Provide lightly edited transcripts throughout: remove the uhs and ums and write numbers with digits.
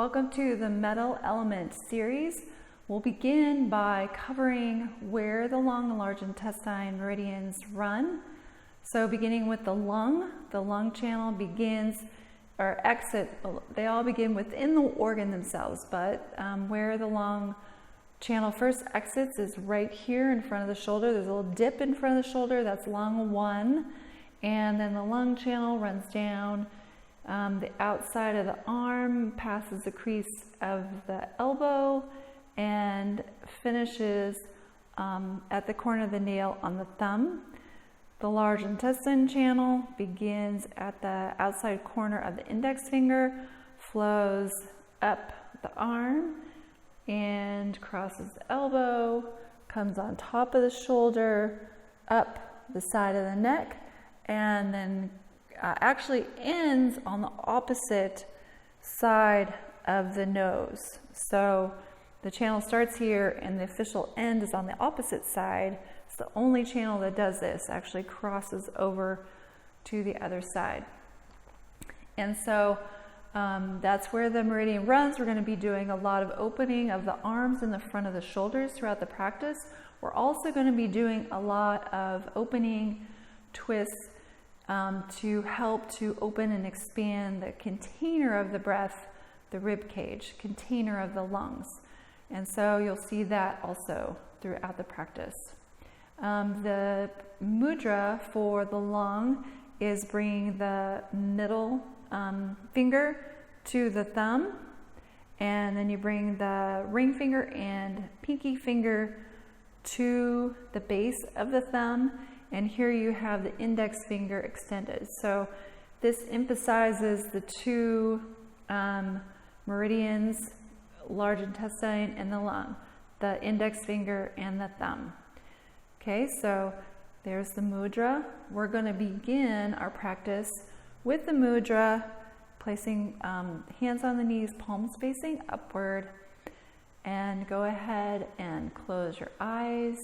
Welcome to the Metal Element series. We'll begin by covering where the long and large intestine meridians run. So beginning with the lung channel begins or exit, they all begin within the organ themselves, but where the lung channel first exits is right here in front of the shoulder. There's a little dip in front of the shoulder, that's lung 1, and then the lung channel runs down the outside of the arm, passes the crease of the elbow, and finishes at the corner of the nail on the thumb. The large intestine channel begins at the outside corner of the index finger, flows up the arm, and crosses the elbow, comes on top of the shoulder, up the side of the neck, and then actually ends on the opposite side of the nose. So the channel starts here and the official end is on the opposite side. It's the only channel that does this, actually crosses over to the other side. And so that's where the meridian runs. We're going to be doing a lot of opening of the arms and the front of the shoulders throughout the practice. We're also going to be doing a lot of opening twists to help to open and expand the container of the breath, the rib cage, container of the lungs. And so you'll see that also throughout the practice. The mudra for the lung is bringing the middle finger to the thumb, and then you bring the ring finger and pinky finger to the base of the thumb, and here you have the index finger extended. So this emphasizes the two meridians, large intestine and the lung, the index finger and the thumb. Okay, so there's the mudra. We're going to begin our practice with the mudra, placing hands on the knees, palms facing upward, and go ahead and close your eyes.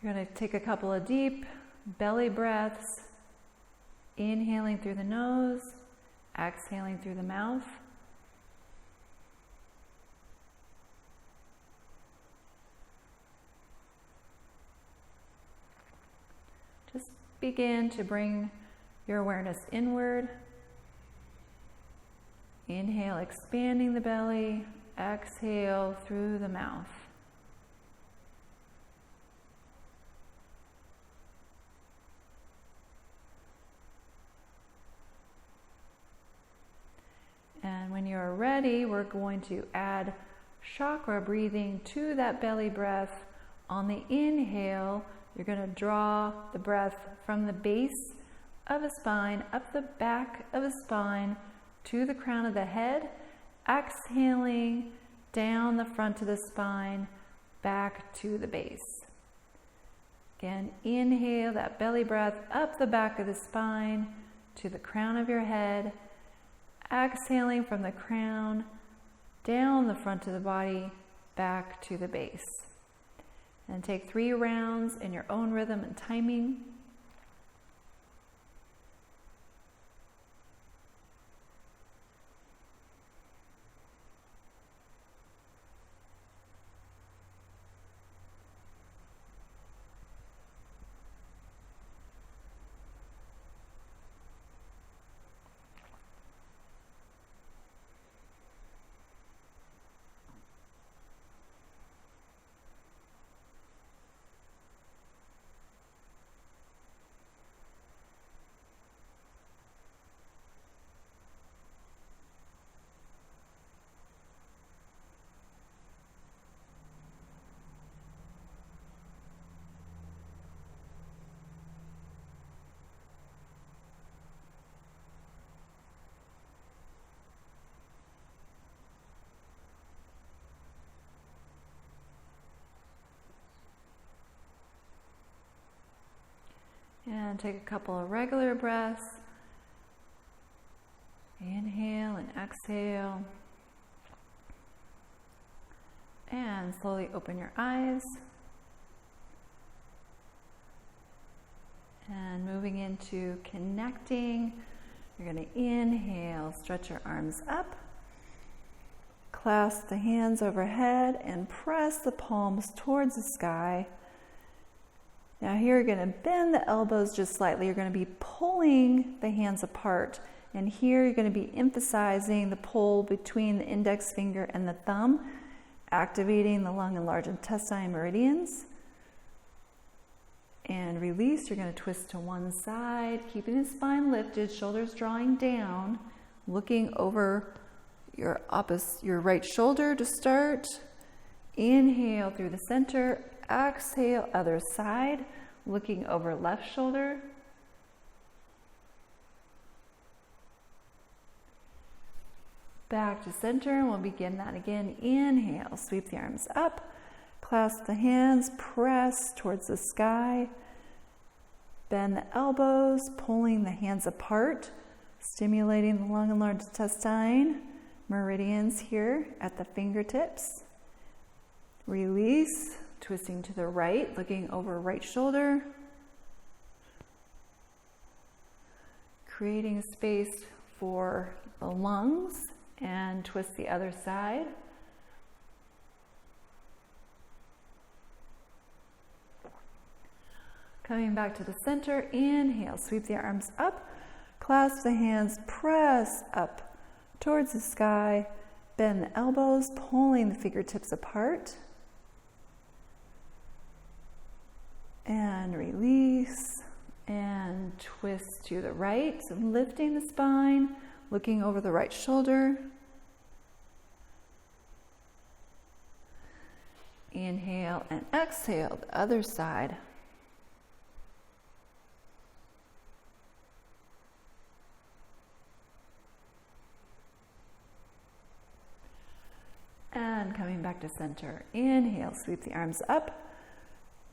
You're going to take a couple of deep belly breaths, inhaling through the nose, exhaling through the mouth. Just begin to bring your awareness inward. Inhale, expanding the belly. Exhale through the mouth. And when you're ready, we're going to add chakra breathing to that belly breath. On the inhale, you're going to draw the breath from the base of the spine, up the back of the spine, to the crown of the head. Exhaling down the front of the spine, back to the base. Again, inhale that belly breath up the back of the spine, to the crown of your head. Exhaling from the crown, down the front of the body, back to the base. And take 3 rounds in your own rhythm and timing. And take a couple of regular breaths. Inhale and exhale. And slowly open your eyes. And moving into connecting You're going to inhale, stretch your arms up, clasp the hands overhead, and press the palms towards the sky. Now here you're going to bend the elbows just slightly. You're going to be pulling the hands apart. And here you're going to be emphasizing the pull between the index finger and the thumb, activating the lung and large intestine meridians. And release. You're going to twist to one side, keeping the spine lifted, shoulders drawing down, looking over your right shoulder to start. Inhale through the center, exhale other side, looking over left shoulder. Back to center, and we'll begin that again. Inhale, sweep the arms up. Clasp the hands, press towards the sky. Bend the elbows, pulling the hands apart, stimulating the lung and large intestine meridians here at the fingertips. Release, twisting to the right, looking over right shoulder. Creating space for the lungs, and twist the other side. Coming back to the center, inhale, sweep the arms up, clasp the hands, press up towards the sky, bend the elbows, pulling the fingertips apart, and release, and twist to the right, so lifting the spine, looking over the right shoulder. Inhale and exhale, the other side. And coming back to center, inhale, sweep the arms up,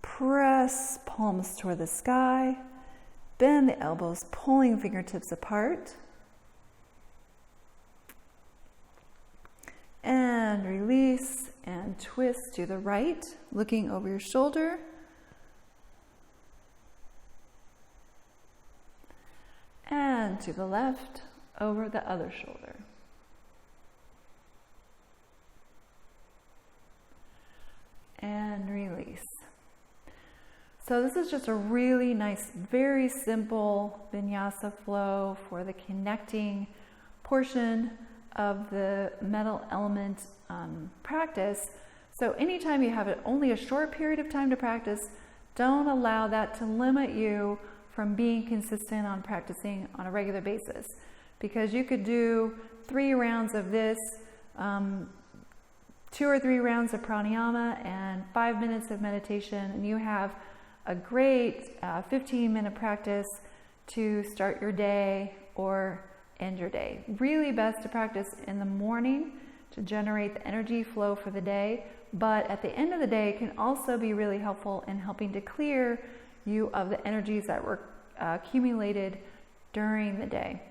press palms toward the sky, bend the elbows, pulling fingertips apart, and release and twist to the right, looking over your shoulder, and to the left, over the other shoulder. And release. So this is just a really nice, very simple vinyasa flow for the connecting portion of the metal element practice. So anytime you have only a short period of time to practice, don't allow that to limit you from being consistent on practicing on a regular basis. Because you could do 3 rounds of this, 2 or 3 rounds of pranayama and 5 minutes of meditation, and you have a great 15-minute practice to start your day or end your day. Really best to practice in the morning to generate the energy flow for the day, but at the end of the day can also be really helpful in helping to clear you of the energies that were accumulated during the day.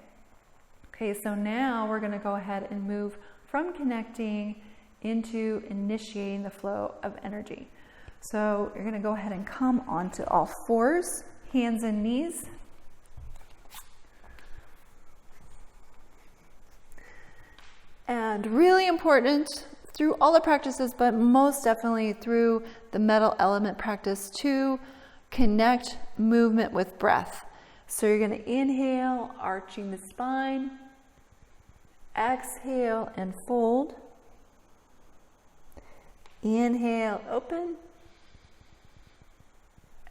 Okay, so now we're going to go ahead and move from connecting into initiating the flow of energy. So you're going to go ahead and come onto all fours, hands and knees. And really important through all the practices, but most definitely through the metal element practice, to connect movement with breath. So you're going to inhale, arching the spine, exhale and fold. Inhale, open.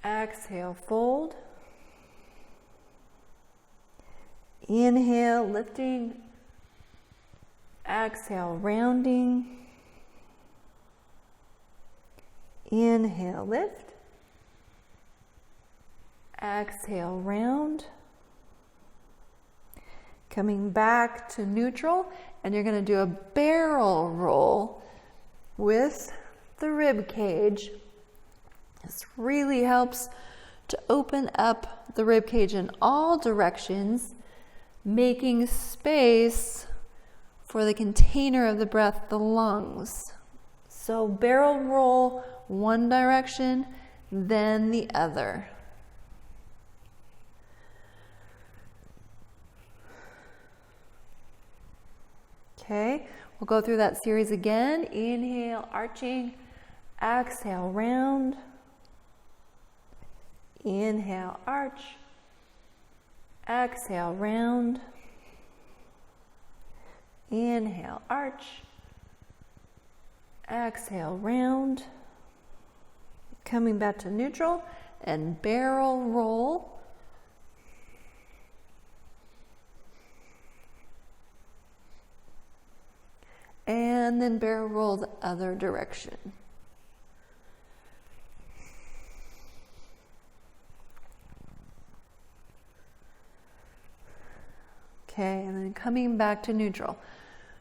Exhale, fold. Inhale, lifting. Exhale, rounding. Inhale, lift. Exhale, round. Coming back to neutral, and you're going to do a barrel roll with the rib cage. This really helps to open up the rib cage in all directions, making space for the container of the breath, the lungs. So barrel roll one direction, then the other. Okay, we'll go through that series again. Inhale, arching. Exhale, round. Inhale, arch. Exhale, round. Inhale, arch. Exhale, round. Coming back to neutral and barrel roll. And then barrel roll the other direction. Okay, and then coming back to neutral.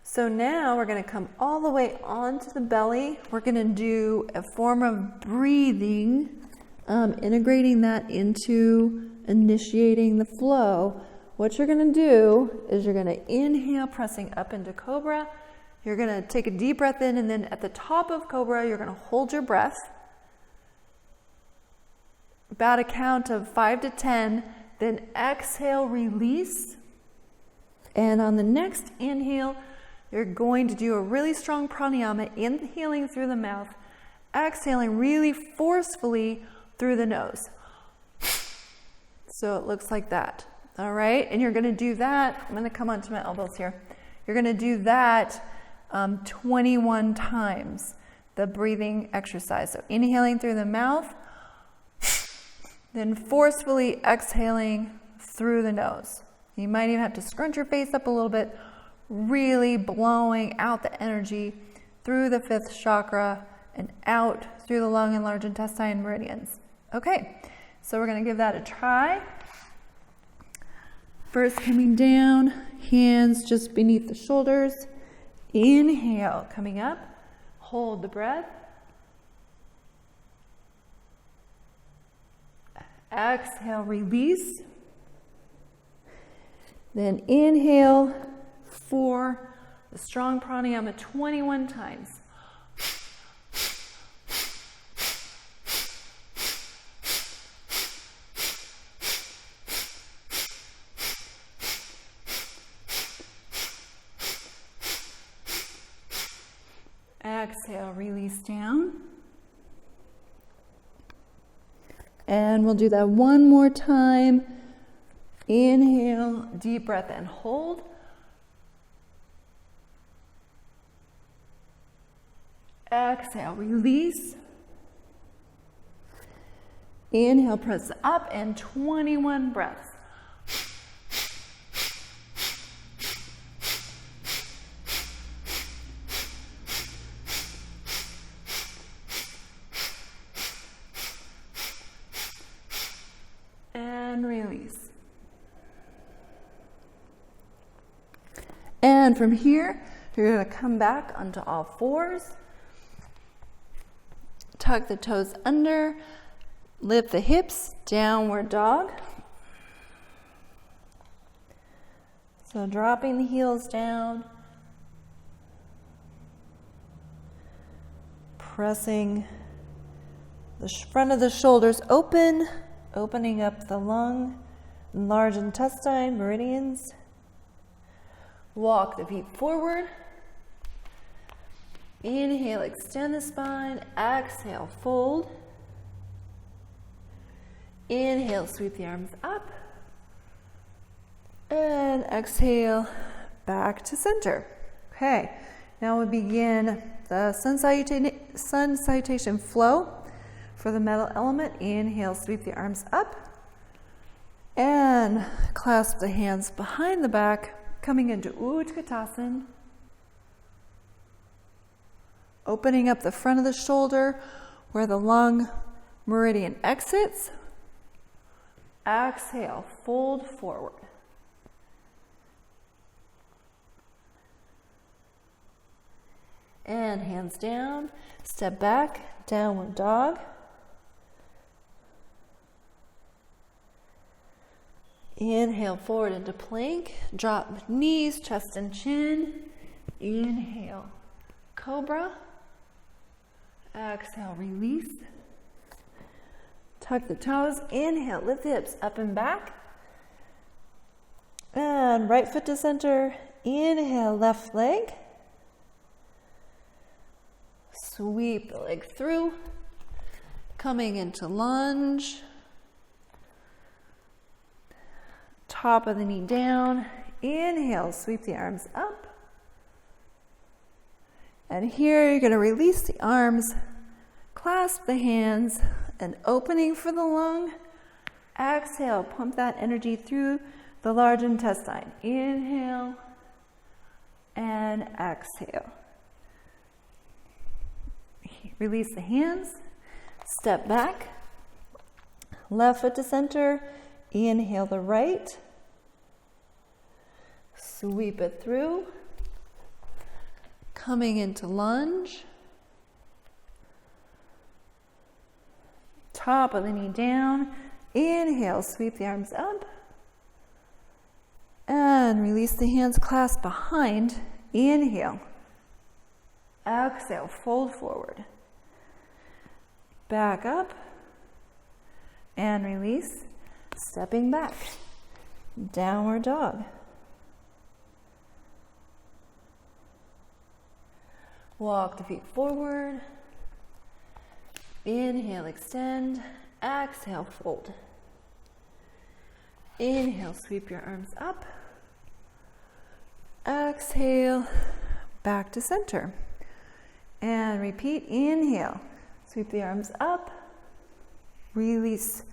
So now we're going to come all the way onto the belly. We're going to do a form of breathing, integrating that into initiating the flow. What you're going to do is you're going to inhale, pressing up into Cobra. You're going to take a deep breath in, and then at the top of Cobra, you're going to hold your breath. About a count of 5 to 10, then exhale, release. And on the next inhale, you're going to do a really strong pranayama, inhaling through the mouth, exhaling really forcefully through the nose. So it looks like that. All right, and you're going to do that. I'm going to come onto my elbows here. You're going to do that 21 times, the breathing exercise. So inhaling through the mouth, then forcefully exhaling through the nose. You might even have to scrunch your face up a little bit, really blowing out the energy through the fifth chakra and out through the lung and large intestine meridians. Okay, so we're going to give that a try. First, coming down, hands just beneath the shoulders. Inhale, coming up, hold the breath. Exhale, release. Then inhale for the strong pranayama 21 times. Exhale, release down. And we'll do that one more time. Inhale, deep breath and hold. Exhale, release. Inhale, press up, and 21 breaths. And release. And from here, you're going to come back onto all fours. Tuck the toes under. Lift the hips, downward dog. So dropping the heels down. Pressing the front of the shoulders open. Opening up the lung and large intestine meridians. Walk the feet forward. Inhale, extend the spine. Exhale, fold. Inhale, sweep the arms up. And exhale, back to center. Okay, now we begin the sun salutation flow. For the metal element, inhale, sweep the arms up. And clasp the hands behind the back. Coming into Utkatasana, opening up the front of the shoulder where the lung meridian exits. Exhale, fold forward. And hands down, step back, downward dog. Inhale forward into plank, drop knees, chest and chin. Inhale, cobra. Exhale, release. Tuck the toes, inhale, lift the hips up and back. And right foot to center, Inhale, left leg. Sweep the leg through. Coming into lunge. Top of the knee down. Inhale, sweep the arms up. And here you're going to release the arms, clasp the hands, and opening for the lung. Exhale, pump that energy through the large intestine. Inhale and exhale. Release the hands, step back, left foot to center, inhale the right, sweep it through, coming into lunge, top of the knee down, inhale, sweep the arms up, and release the hands, clasp behind, inhale, exhale, fold forward, back up, and release, stepping back, downward dog. Walk the feet forward, inhale, extend, exhale, fold. Inhale, sweep your arms up, exhale, back to center, and repeat, inhale, sweep the arms up, release,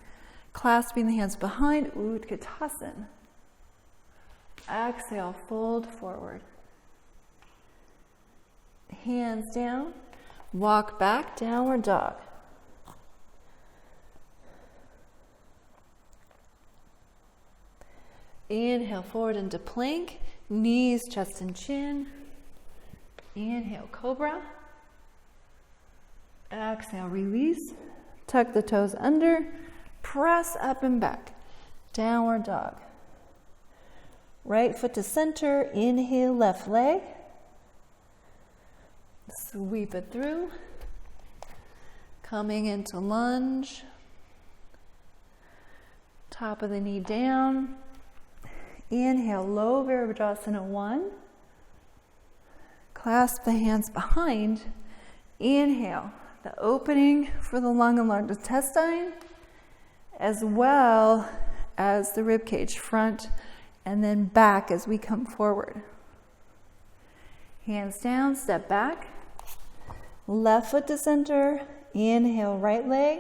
clasping the hands behind, Utkatasana. Exhale, fold forward. Hands down, walk back, downward dog. Inhale, forward into plank, knees, chest and chin. Inhale, cobra. Exhale, release. Tuck the toes under, press up and back, downward dog. Right foot to center, inhale, left leg. Sweep it through. Coming into lunge. Top of the knee down. Inhale, low Virabhadrasana 1. Clasp the hands behind. Inhale, the opening for the lung and large intestine, as well as the rib cage, front and then back as we come forward. Hands down, step back. Left foot to center. Inhale, right leg.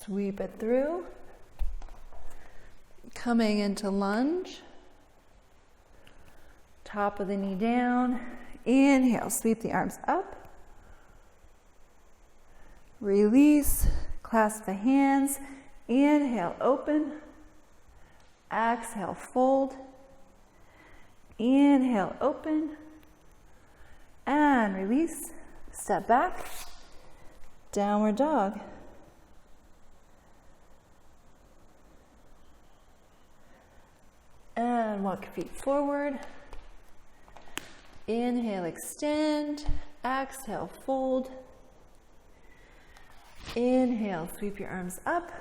Sweep it through. Coming into lunge. Top of the knee down. Inhale, sweep the arms up. Release, clasp the hands. Inhale, open. Exhale, fold. Inhale, open. And release, step back. Downward dog. And walk your feet forward. Inhale, extend. Exhale, fold. Inhale, sweep your arms up.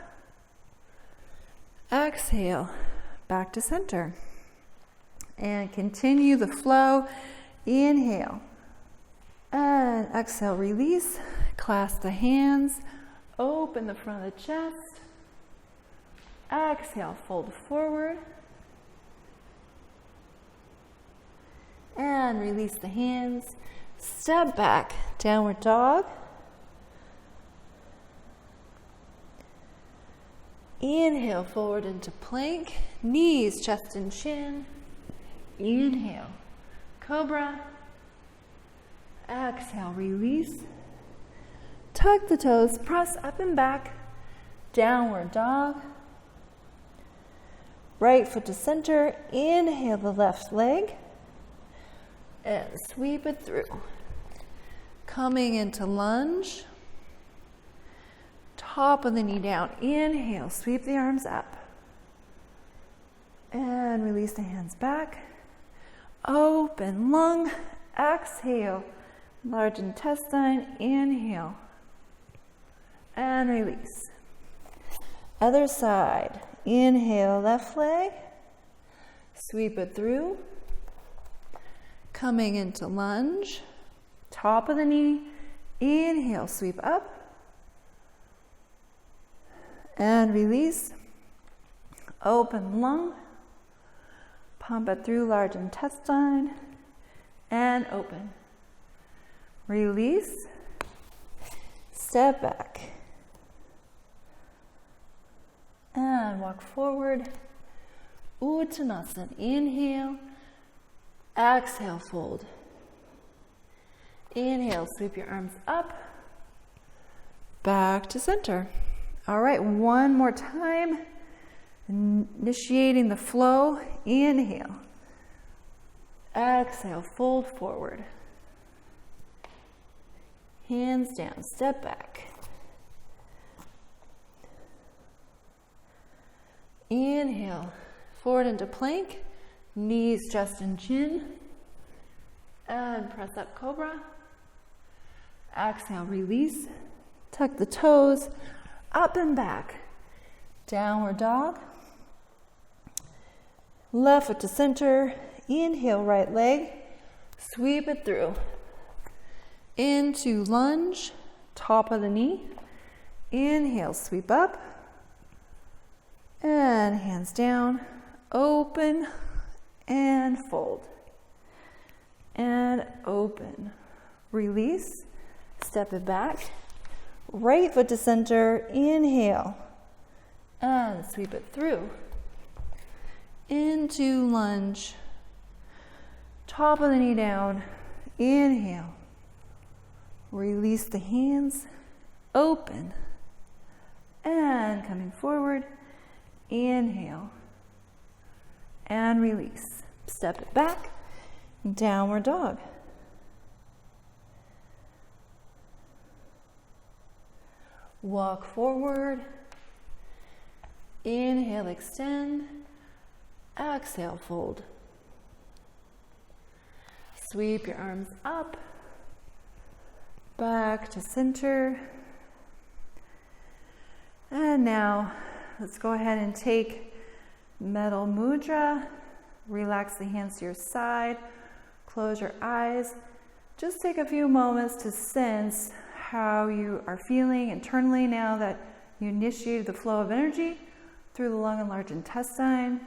Exhale, back to center. And continue the flow. Inhale. And exhale, release. Clasp the hands. Open the front of the chest. Exhale, fold forward. And release the hands. Step back, downward dog. Inhale, forward into plank. Knees, chest and chin. Inhale, cobra. Exhale, release. Tuck the toes, press up and back. Downward dog. Right foot to center. Inhale the left leg. And sweep it through. Coming into lunge. Top of the knee down. Inhale, sweep the arms up. And release the hands back. Open lung. Exhale, large intestine. Inhale. And release. Other side. Inhale, left leg. Sweep it through. Coming into lunge. Top of the knee. Inhale, sweep up. And release. Open lung. Pump it through large intestine. And open. Release. Step back. And walk forward. Uttanasana. Inhale. Exhale, fold. Inhale, sweep your arms up. Back to center. All right, one more time. Initiating the flow. Inhale. Exhale, fold forward. Hands down, step back. Inhale, forward into plank, knees just in chin, and press up cobra. Exhale, release, tuck the toes, up and back. Downward dog. Left foot to center, inhale, right leg, sweep it through. Into lunge, top of the knee. Inhale, sweep up. And hands down, open and fold. And open. Release, step it back. Right foot to center, inhale. And sweep it through. Into lunge. Top of the knee down. Inhale. Release the hands. Open. And coming forward. Inhale. And release. Step it back. Downward dog. Walk forward. Inhale, extend. Exhale, fold. Sweep your arms up. Back to center. And now let's go ahead and take Metal Mudra. Relax the hands to your side. Close your eyes. Just take a few moments to sense how you are feeling internally now that you initiated the flow of energy through the lung and large intestine.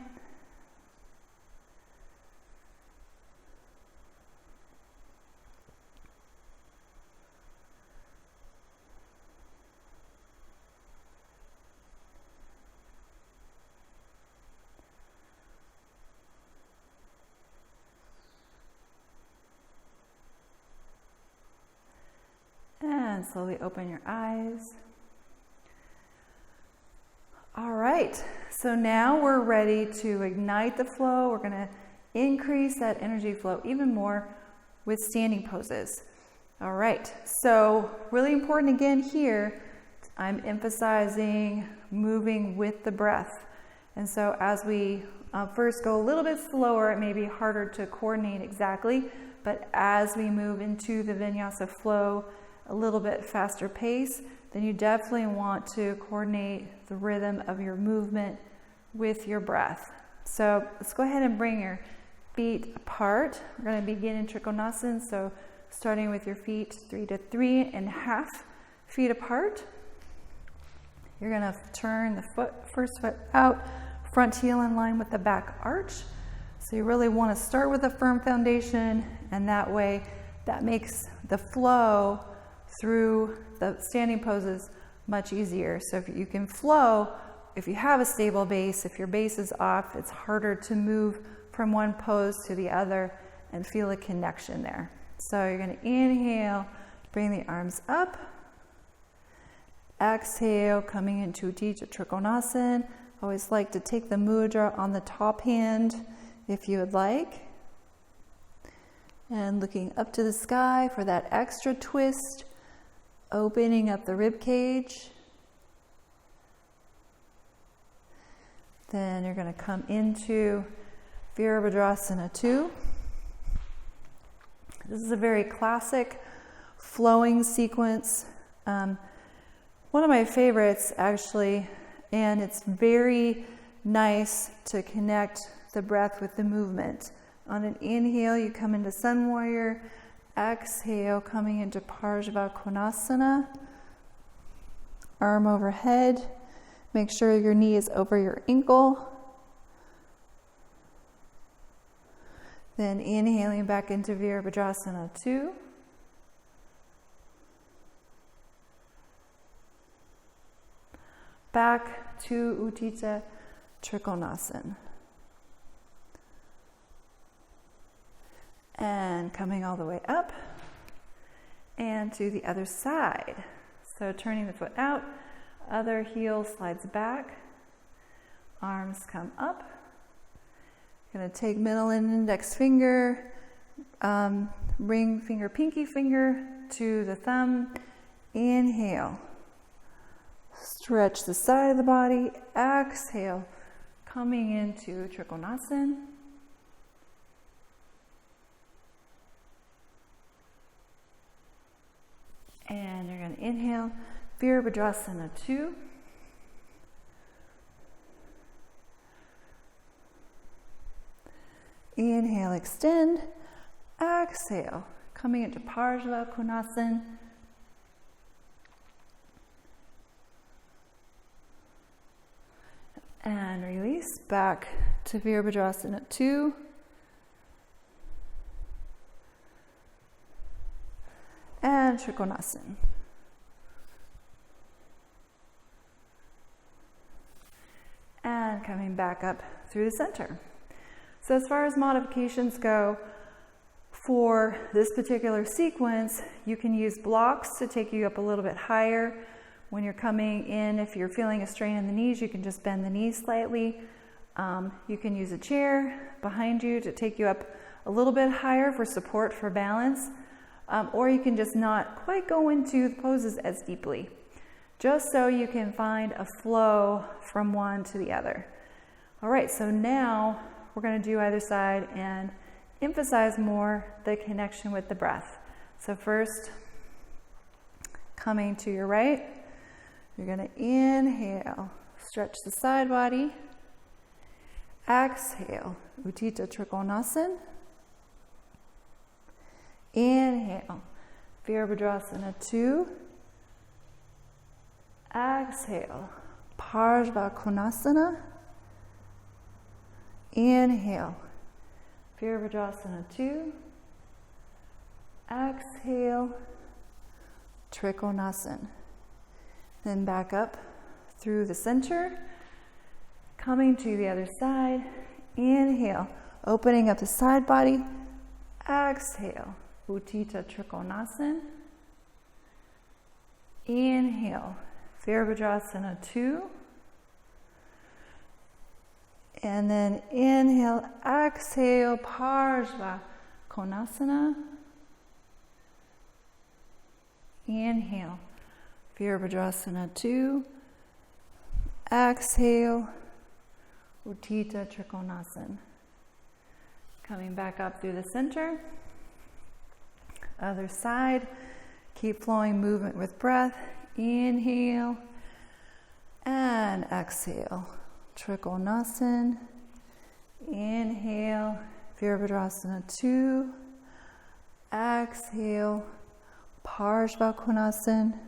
And slowly open your eyes. All right, so now we're ready to ignite the flow. We're going to increase that energy flow even more with standing poses. All right, so really important again here, I'm emphasizing moving with the breath. And so as we first go a little bit slower, it may be harder to coordinate exactly, but as we move into the vinyasa flow, a little bit faster pace, then you definitely want to coordinate the rhythm of your movement with your breath. So let's go ahead and bring your feet apart. We're going to begin in Trikonasana, so starting with your feet 3 to 3.5 feet apart. You're going to turn the first foot out, front heel in line with the back arch. So you really want to start with a firm foundation, and that way that makes the flow through the standing poses much easier. So if you can flow, if you have a stable base, if your base is off, it's harder to move from one pose to the other and feel a connection there. So you're going to inhale, bring the arms up. Exhale, coming into Utthita Trikonasana. Always like to take the mudra on the top hand if you would like. And looking up to the sky for that extra twist. Opening up the rib cage. Then you're going to come into Virabhadrasana 2. This is a very classic flowing sequence. One of my favorites actually, and it's very nice to connect the breath with the movement. On an inhale, you come into Sun Warrior. Exhale, coming into Parsva Konasana. Arm overhead. Make sure your knee is over your ankle. Then inhaling back into Virabhadrasana 2. Back to Utthita Trikonasana. And coming all the way up and to the other side. So turning the foot out, other heel slides back, arms come up. Going to take middle and index finger, ring finger, pinky finger to the thumb. Inhale. Stretch the side of the body. Exhale. Coming into Trikonasana. And you're going to inhale. Virabhadrasana 2. Inhale, extend. Exhale. Coming into Parsva Konasana. And release back to Virabhadrasana 2. And Trikonasana. And coming back up through the center. So as far as modifications go, for this particular sequence, you can use blocks to take you up a little bit higher. When you're coming in, if you're feeling a strain in the knees, you can just bend the knees slightly. You can use a chair behind you to take you up a little bit higher for support, for balance. Or you can just not quite go into the poses as deeply, just so you can find a flow from one to the other. All right, so now we're going to do either side and emphasize more the connection with the breath. So first, coming to your right, you're going to inhale, stretch the side body. Exhale, Utthita Trikonasana. Inhale, Virabhadrasana 2. Exhale, Parsva Konasana. Inhale, Virabhadrasana 2. Exhale, Trikonasana. Then back up through the center, coming to the other side. Inhale, opening up the side body. Exhale, Utthita Trikonasana. Inhale, Virabhadrasana 2. And then inhale, exhale, Parsva Konasana. Inhale, Virabhadrasana 2. Exhale, Utthita Trikonasana. Coming back up through the center. Other side. Keep flowing movement with breath. Inhale and exhale. Trikonasana. Inhale, Virabhadrasana 2. Exhale, Parsva Konasana.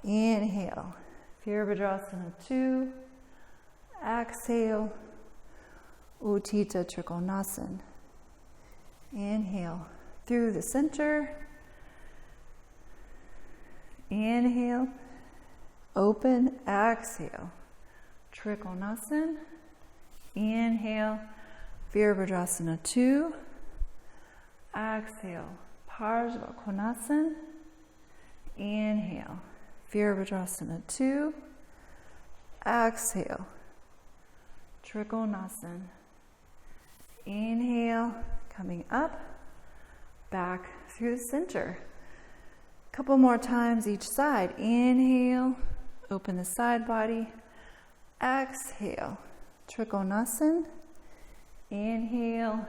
Inhale, Virabhadrasana 2. Exhale, Utthita Trikonasana. Inhale through the center. Inhale, open, exhale, Trikonasana. Inhale, Virabhadrasana 2. Exhale, Parsva Konasana. Inhale, Virabhadrasana 2. Exhale, Trikonasana. Inhale, coming up, back through the center. Couple more times each side. Inhale, open the side body. Exhale, Trikonasana. Inhale,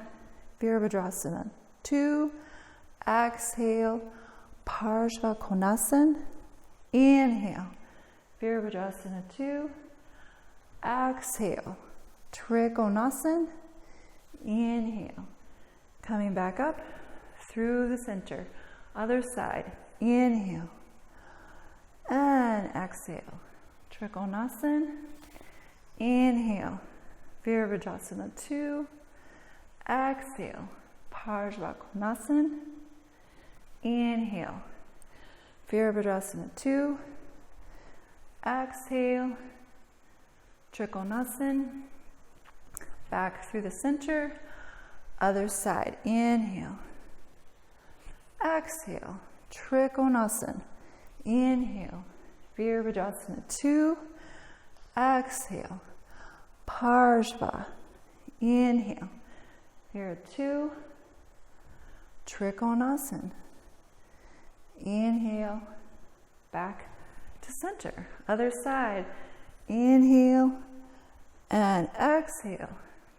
Virabhadrasana 2. Exhale, Parsva Konasana. Inhale, Virabhadrasana 2. Exhale, Trikonasana. Inhale. Coming back up through the center. Other side. Inhale. And exhale. Trikonasana. Inhale. Virabhadrasana 2. Exhale. Parsvakonasana. Inhale. Virabhadrasana 2. Exhale. Trikonasana. Back through the center. Other side. Inhale. Exhale. Trikonasana. Inhale. Virabhadrasana 2. Exhale. Parsva. Inhale. Here 2. Trikonasana. Inhale. Back to center. Other side. Inhale. And exhale.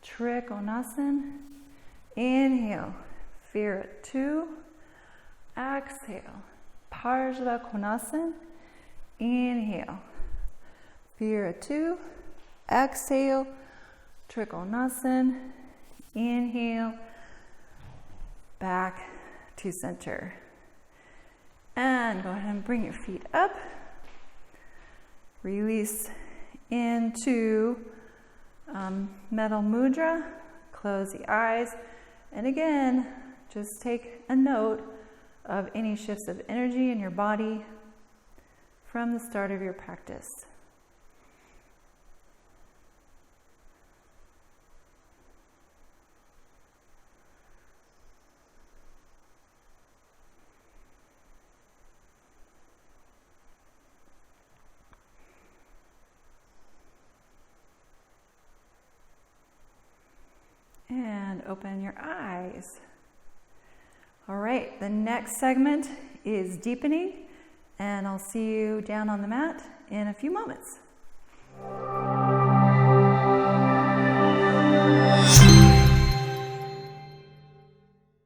Trikonasana. Inhale. Vira 2. Exhale. Parsvakonasana. Inhale. Vira 2. Exhale. Trikonasana. Inhale. Back to center. And go ahead and bring your feet up. Release into Metal Mudra. Close the eyes. And again, just take a note of any shifts of energy in your body from the start of your practice. And open your eyes. All right, the next segment is deepening, and I'll see you down on the mat in a few moments.